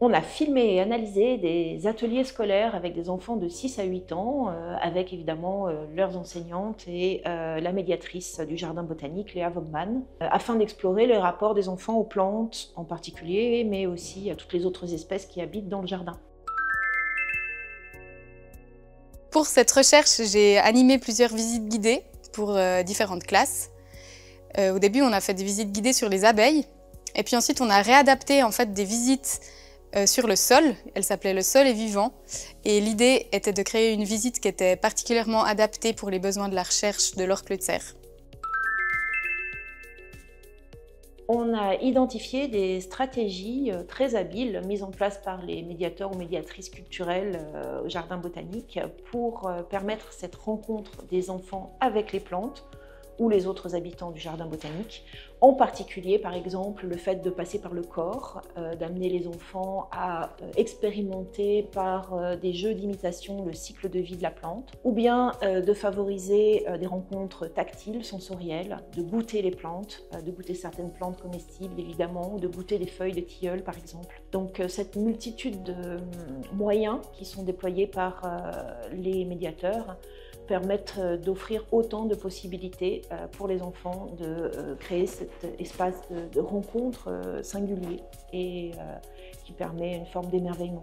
On a filmé et analysé des ateliers scolaires avec des enfants de 6 à 8 ans, avec évidemment leurs enseignantes et la médiatrice du jardin botanique, Léa Wogman, afin d'explorer le rapport des enfants aux plantes en particulier, mais aussi à toutes les autres espèces qui habitent dans le jardin. Pour cette recherche, j'ai animé plusieurs visites guidées pour différentes classes. Au début, on a fait des visites guidées sur les abeilles, et puis ensuite on a réadapté en fait des visites sur le sol. Elle s'appelait Le sol est vivant, et l'idée était de créer une visite qui était particulièrement adaptée pour les besoins de la recherche de Laure Kleutzer. On a identifié des stratégies très habiles mises en place par les médiateurs ou médiatrices culturelles au jardin botanique pour permettre cette rencontre des enfants avec les plantes ou les autres habitants du jardin botanique. En particulier, par exemple, le fait de passer par le corps, d'amener les enfants à expérimenter par des jeux d'imitation le cycle de vie de la plante, ou bien de favoriser des rencontres tactiles, sensorielles, de goûter les plantes, de goûter certaines plantes comestibles évidemment, ou de goûter les feuilles de tilleul par exemple. Donc cette multitude de moyens qui sont déployés par les médiateurs permettent d'offrir autant de possibilités pour les enfants de créer cet espace de rencontre singulier et qui permet une forme d'émerveillement.